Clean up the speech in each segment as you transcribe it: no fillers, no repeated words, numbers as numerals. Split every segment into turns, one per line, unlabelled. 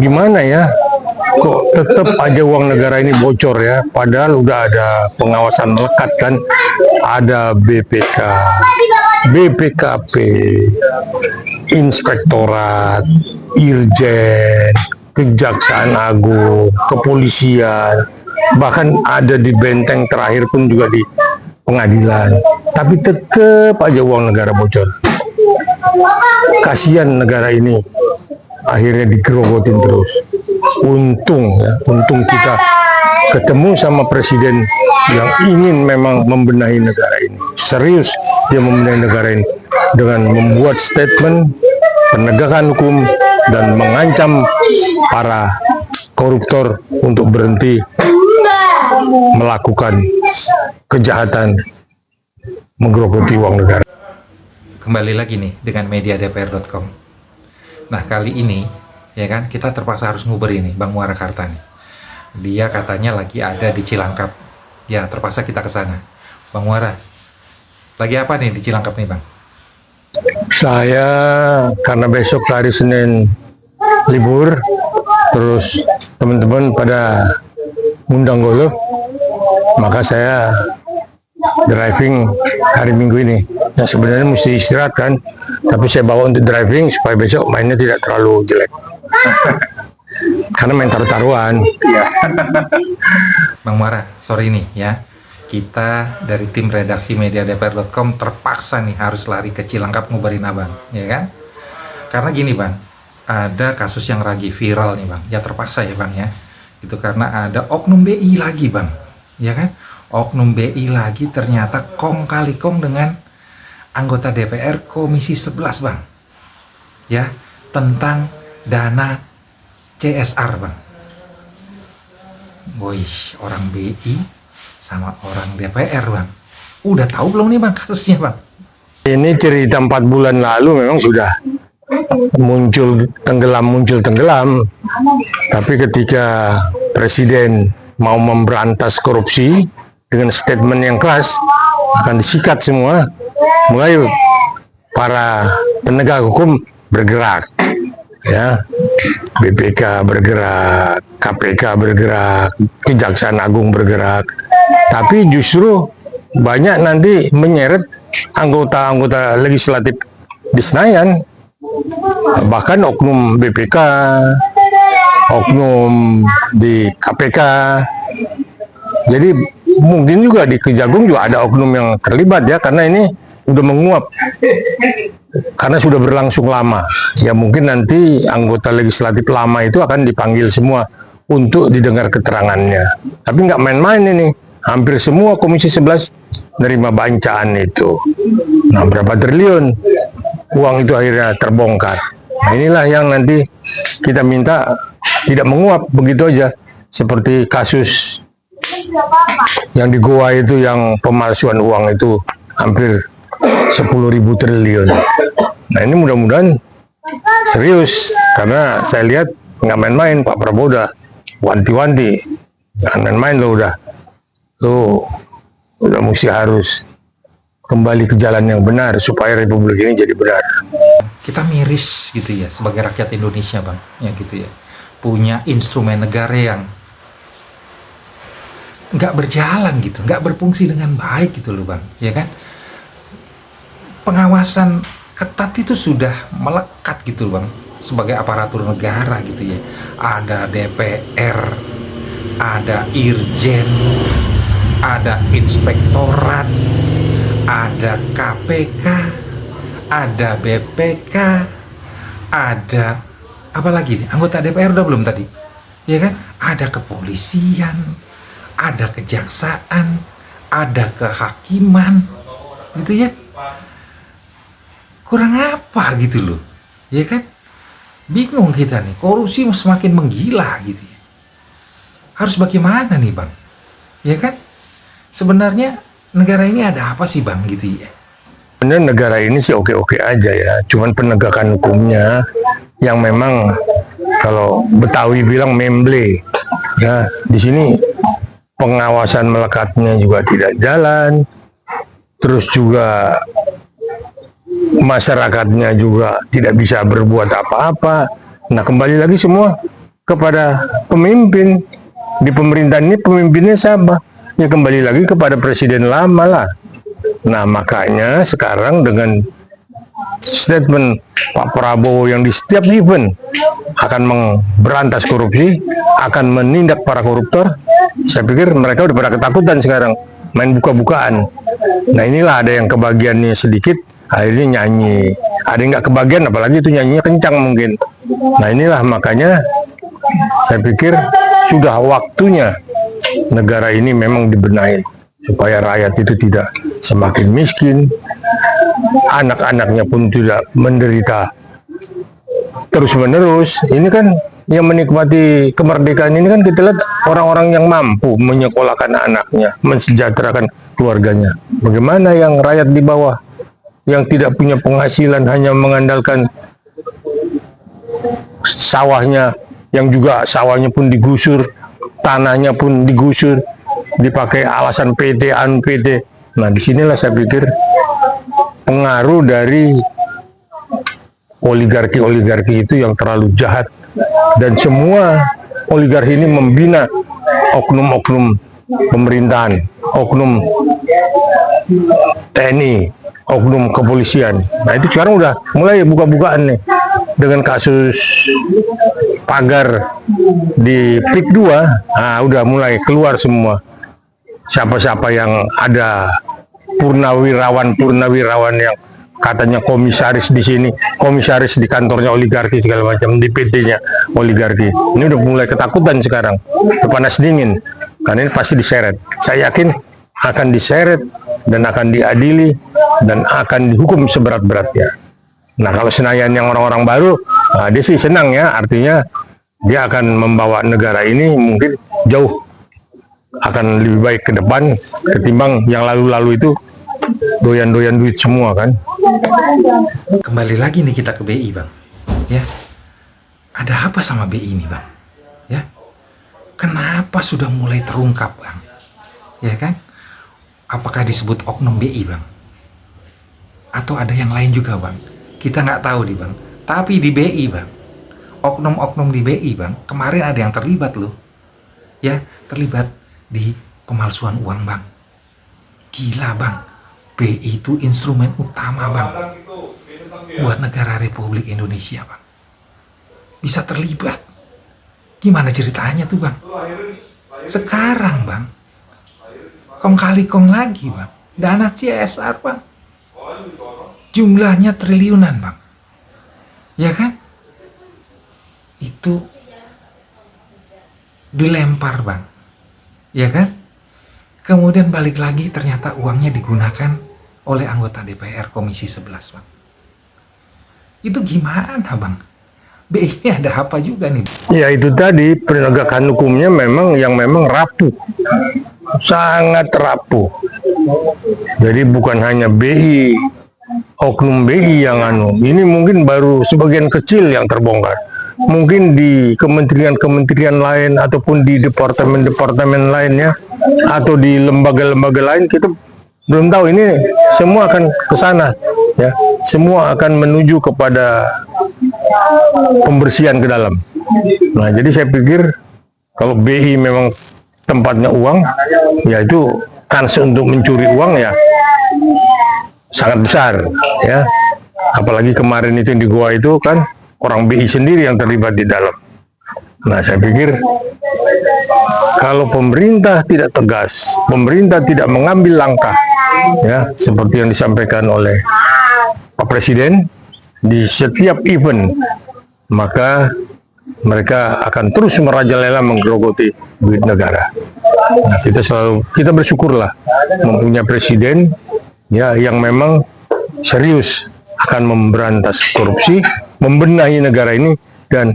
gimana ya, kok tetap aja uang negara ini bocor ya, padahal udah ada pengawasan melekat kan, ada BPK, BPKP, Inspektorat, Irjen, Kejaksaan Agung, Kepolisian, bahkan ada di benteng terakhir pun juga di pengadilan, tapi tetap aja uang negara bocor. Kasihan negara ini akhirnya digerogotin terus. Untung ya, untung kita ketemu sama presiden yang ingin memang membenahi negara ini. Serius dia membenahi negara ini dengan membuat statement penegakan hukum dan mengancam para koruptor untuk berhenti melakukan kejahatan menggerogoti uang negara.
Kembali lagi nih dengan mediadpr.com. Nah, kali ini ya kan kita terpaksa harus nguber ini Bang Muara Kartani. Dia katanya lagi ada di Cilangkap. Ya, terpaksa kita ke sana. Bang Muara, lagi apa nih di Cilangkap nih, Bang?
Saya karena besok hari Senin libur, terus teman-teman pada undang golf, maka saya driving hari Minggu ini. Yang sebenarnya mesti istirahat kan, tapi saya bawa untuk driving supaya besok mainnya tidak terlalu jelek. Karena main taruh-taruhan.
Ya. Bang Muara, sorry nih ya. Kita dari tim redaksi mediadpr.com terpaksa nih harus lari ke Cilangkap ngubarin Abang, ya kan? Karena gini Bang, ada kasus yang lagi viral nih Bang. Ya terpaksa ya Bang ya. Itu karena ada oknum BI lagi Bang, ya kan? Oknum BI lagi ternyata kong kali kong dengan anggota DPR Komisi 11 Bang, ya, tentang dana CSR Bang. Boy, orang BI sama orang DPR Bang, udah tahu belum nih Bang kasusnya Bang?
Ini cerita 4 bulan lalu memang sudah muncul tenggelam, tapi ketika Presiden mau memberantas korupsi dengan statement yang keras, akan disikat semua. Mulai para penegak hukum bergerak, ya, BPK bergerak, KPK bergerak, Kejaksaan Agung bergerak, tapi justru banyak nanti menyeret anggota-anggota legislatif di Senayan, bahkan oknum BPK, oknum di KPK. Jadi mungkin juga di Kejagung juga ada oknum yang terlibat ya, karena ini udah menguap, karena sudah berlangsung lama. Ya mungkin nanti anggota legislatif lama itu akan dipanggil semua untuk didengar keterangannya. Tapi nggak main-main ini, hampir semua Komisi 11 nerima bancaan itu. Nah, berapa triliun uang itu akhirnya terbongkar. Nah, inilah yang nanti kita minta tidak menguap begitu aja, seperti kasus yang di Goa itu, yang pemalsuan uang itu hampir 10.000 triliun. Nah, ini mudah-mudahan serius, karena saya lihat nggak main-main. Pak Prabowo udah wanti-wanti, jangan main-main lo, udah mesti harus kembali ke jalan yang benar supaya Republik ini jadi benar.
Kita miris gitu ya sebagai rakyat Indonesia Bang, ya gitu ya, punya instrumen negara yang nggak berjalan gitu, nggak berfungsi dengan baik gitu loh Bang, ya kan? Pengawasan ketat itu sudah melekat gitu Bang, sebagai aparatur negara gitu ya. Ada DPR, ada Irjen, ada Inspektorat, ada KPK, ada BPK, ada apa lagi nih? Anggota DPR udah belum tadi? Ya kan? Ada kepolisian, ada kejaksaan, ada kehakiman, gitu ya. Kurang apa gitu loh, ya kan? Bingung kita nih, korupsi semakin menggila gitu ya. Harus bagaimana nih Bang, ya kan? Sebenarnya negara ini ada apa sih Bang gitu ya?
Sebenarnya negara ini sih oke-oke aja ya, cuman penegakan hukumnya yang memang kalau Betawi bilang memble. Ya, di sini pengawasan melekatnya juga tidak jalan, terus juga masyarakatnya juga tidak bisa berbuat apa-apa. Nah, kembali lagi semua kepada pemimpin. Di pemerintahan ini pemimpinnya siapa? Ya kembali lagi kepada presiden lama lah. Nah makanya sekarang dengan statement Pak Prabowo yang di setiap event akan memberantas korupsi, akan menindak para koruptor, saya pikir mereka udah pada ketakutan sekarang, main buka-bukaan. Nah inilah ada yang kebagiannya sedikit, akhirnya nyanyi. Ada yang nggak kebagian, apalagi itu nyanyinya kencang mungkin. Nah inilah makanya saya pikir sudah waktunya negara ini memang dibenahi supaya rakyat itu tidak semakin miskin, anak-anaknya pun tidak menderita terus-menerus. Ini kan yang menikmati kemerdekaan ini kan kita lihat orang-orang yang mampu menyekolahkan anaknya, mensejahterakan keluarganya. Bagaimana yang rakyat di bawah yang tidak punya penghasilan, hanya mengandalkan sawahnya, yang juga sawahnya pun digusur, tanahnya pun digusur, dipakai alasan PT, PT. Nah disinilah saya pikir pengaruh dari oligarki-oligarki itu yang terlalu jahat, dan semua oligarki ini membina oknum-oknum pemerintahan, oknum TNI, oknum kepolisian. Nah itu sekarang udah mulai buka-bukaan nih dengan kasus pagar di PIK 2. Nah udah mulai keluar semua siapa-siapa yang ada purnawirawan yang katanya komisaris di sini, komisaris di kantornya oligarki segala macam, di PT-nya oligarki. Ini udah mulai ketakutan sekarang, udah panas dingin, karena ini pasti diseret. Saya yakin akan diseret dan akan diadili dan akan dihukum seberat-beratnya. Nah kalau Senayan yang orang-orang baru, nah dia sih senang ya, artinya dia akan membawa negara ini mungkin jauh, akan lebih baik ke depan ketimbang yang lalu-lalu itu doyan-doyan duit semua kan.
Kembali lagi nih kita ke BI bang, ya ada apa sama BI ini bang, ya kenapa sudah mulai terungkap bang, ya kan? Apakah disebut oknum BI bang, atau ada yang lain juga bang? Kita nggak tahu nih bang. Tapi di BI bang, oknum-oknum di BI bang, kemarin ada yang terlibat loh, ya terlibat di pemalsuan uang bang. Gila bang, BI itu instrumen utama bang buat negara Republik Indonesia bang, bisa terlibat. Gimana ceritanya tuh bang? Sekarang bang, kong kali kong lagi bang, dana CSR bang, jumlahnya triliunan bang, ya kan? Itu dilempar bang, ya kan? Kemudian balik lagi ternyata uangnya digunakan oleh anggota DPR Komisi 11 bang. Itu gimana bang? BI ini ada apa juga nih?
Ya itu tadi, penegakan hukumnya memang rapuh, sangat rapuh. Jadi bukan hanya BI, oknum BI yang ini mungkin baru sebagian kecil yang terbongkar. Mungkin di kementerian-kementerian lain ataupun di departemen-departemen lainnya atau di lembaga-lembaga lain kita belum tahu. Ini semua akan ke sana ya, semua akan menuju kepada pembersihan ke dalam. Nah jadi saya pikir kalau BI memang tempatnya uang, ya itu kans untuk mencuri uang ya sangat besar ya. Apalagi kemarin itu yang di Goa itu kan orang BI sendiri yang terlibat di dalam. Nah saya pikir kalau pemerintah tidak tegas, pemerintah tidak mengambil langkah ya seperti yang disampaikan oleh Pak Presiden di setiap event, maka mereka akan terus merajalela menggerogoti duit negara. Nah, kita bersyukurlah mempunyai presiden ya yang memang serius akan memberantas korupsi, membenahi negara ini, dan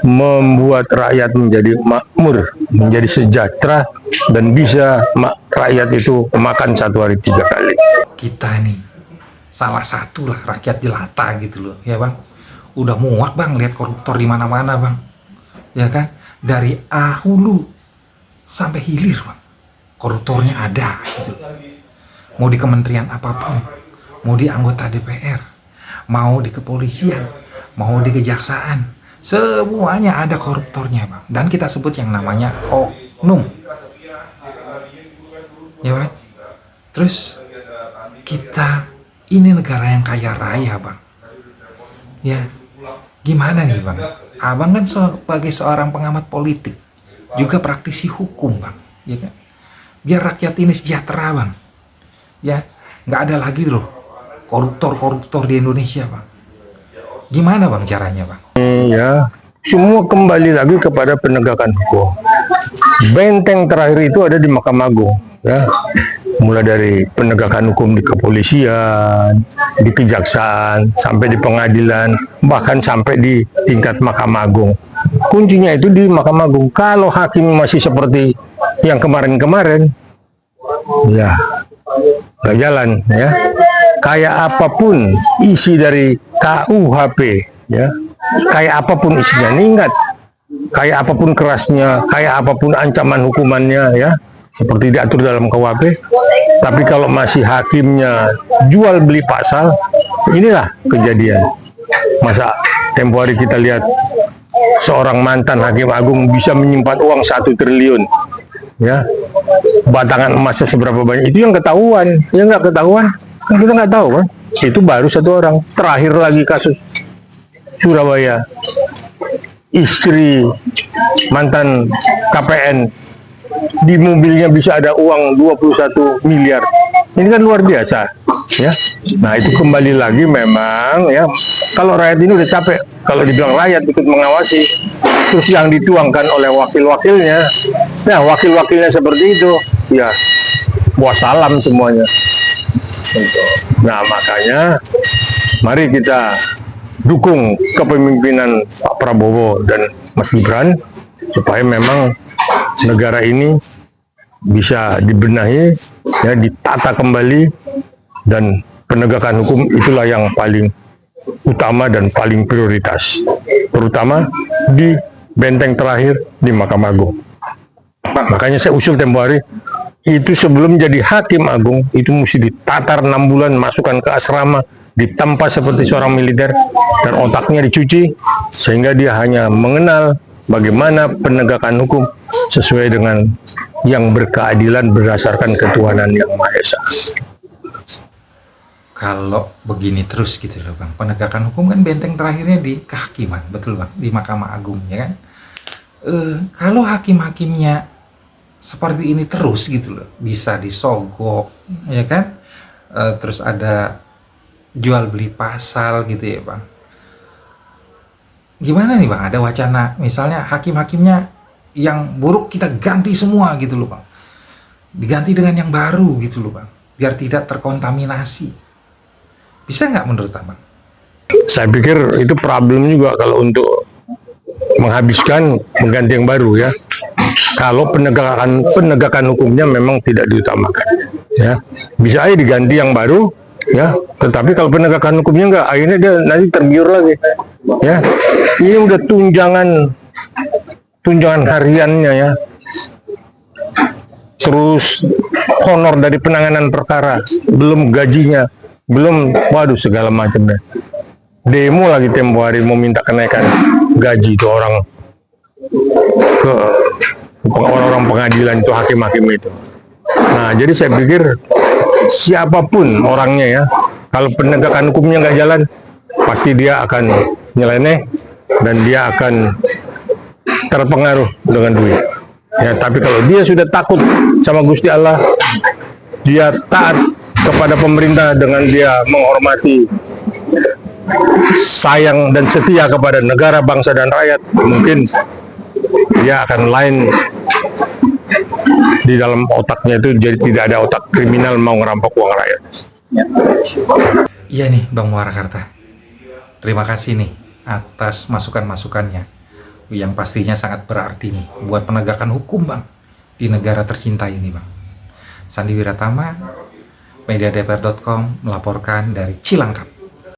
membuat rakyat menjadi makmur, menjadi sejahtera, dan bisa rakyat itu makan satu hari 3 kali.
Kita nih salah satu lah rakyat jelata gitu loh, ya bang. Udah muak bang lihat koruptor di mana-mana bang, ya kan? Dari hulu sampai hilir bang, koruptornya ada gitu. Mau di kementerian apapun, mau di anggota DPR, mau di kepolisian, mau di kejaksaan, Semuanya ada koruptornya, Bang. Dan kita sebut yang namanya oknum. Ya, Bang. Terus kita ini negara yang kaya raya, Bang. Ya. Gimana nih, Bang? Abang kan sebagai seorang pengamat politik, juga praktisi hukum, Bang. Ya kan? Biar rakyat ini sejahtera, Bang. Ya, nggak ada lagi loh koruptor-koruptor di Indonesia, Bang. Gimana, Bang, caranya, Bang?
Ya, semua kembali lagi kepada penegakan hukum. Benteng terakhir itu ada di Mahkamah Agung, ya. Mulai dari penegakan hukum di kepolisian, di kejaksaan, sampai di pengadilan, bahkan sampai di tingkat Mahkamah Agung. Kuncinya itu di Mahkamah Agung. Kalau hakim masih seperti yang kemarin-kemarin, ya nggak jalan, ya. Kayak apapun isi dari KUHP, ya, kayak apapun isinya, ini ingat, kayak apapun kerasnya, kayak apapun ancaman hukumannya, ya, seperti diatur dalam KUHP, tapi kalau masih hakimnya jual beli pasal, inilah kejadian. Masa tempo hari kita lihat seorang mantan hakim agung bisa menyimpan uang 1 triliun, ya, batangan emasnya seberapa banyak, itu yang ketahuan. Yang nggak ketahuan kan kita nggak tahu, kan. Itu baru 1 orang. Terakhir lagi kasus Surabaya, istri mantan KPN, di mobilnya bisa ada uang 21 miliar. Ini kan luar biasa, ya. Nah, itu kembali lagi memang, ya, kalau rakyat ini udah capek, kalau dibilang rakyat ikut mengawasi, terus yang dituangkan oleh wakil-wakilnya, nah wakil-wakilnya seperti itu, ya, wassalam semuanya. Nah, makanya mari kita dukung kepemimpinan Pak Prabowo dan Mas Gibran supaya memang negara ini bisa dibenahi, ya, ditata kembali, dan penegakan hukum itulah yang paling utama dan paling prioritas, terutama di benteng terakhir di Mahkamah Agung. Makanya saya usul tempo hari itu sebelum jadi hakim agung itu mesti ditatar 6 bulan, masukkan ke asrama, ditempa seperti seorang militer, dan otaknya dicuci sehingga dia hanya mengenal bagaimana penegakan hukum sesuai dengan yang berkeadilan berdasarkan ketuhanan yang Maha Esa.
Kalau begini terus gitu loh, Bang, penegakan hukum kan benteng terakhirnya di kehakiman, betul, Bang, di Mahkamah Agung, ya kan. Kalau hakim-hakimnya seperti ini terus gitu loh, bisa disogok, ya kan, terus ada jual beli pasal gitu ya, Bang. Gimana nih, Bang? Ada wacana misalnya hakim-hakimnya yang buruk kita ganti semua gitu loh, Bang. Diganti dengan yang baru gitu loh, Bang, biar tidak terkontaminasi. Bisa nggak menurut Abang?
Saya pikir itu problem juga kalau untuk menghabiskan mengganti yang baru, ya. Kalau penegakan hukumnya memang tidak diutamakan, ya, bisa aja diganti yang baru, ya. Tetapi kalau penegakan hukumnya enggak, akhirnya dia nanti tergiur lagi, ya. Ini udah tunjangan hariannya, ya, terus honor dari penanganan perkara, belum gajinya, belum, waduh, segala macam deh. Demo lagi tempo hari mau minta kenaikan gaji itu orang ke orang-orang pengadilan itu, hakim-hakim itu. Nah, jadi saya pikir siapapun orangnya, ya, kalau penegakan hukumnya nggak jalan, pasti dia akan nyeleneh dan dia akan terpengaruh dengan duit. Ya, tapi kalau dia sudah takut sama Gusti Allah, dia taat kepada pemerintah dengan dia menghormati, sayang dan setia kepada negara, bangsa, dan rakyat, mungkin dia akan lain di dalam otaknya itu, jadi tidak ada otak kriminal mau ngerampok uang rakyat.
Iya nih, Bang Muarakarta. Terima kasih nih atas masukan-masukannya yang pastinya sangat berarti nih buat penegakan hukum, Bang, di negara tercinta ini, Bang. Sandi Wiratama, mediadpr.com melaporkan dari Cilangkap.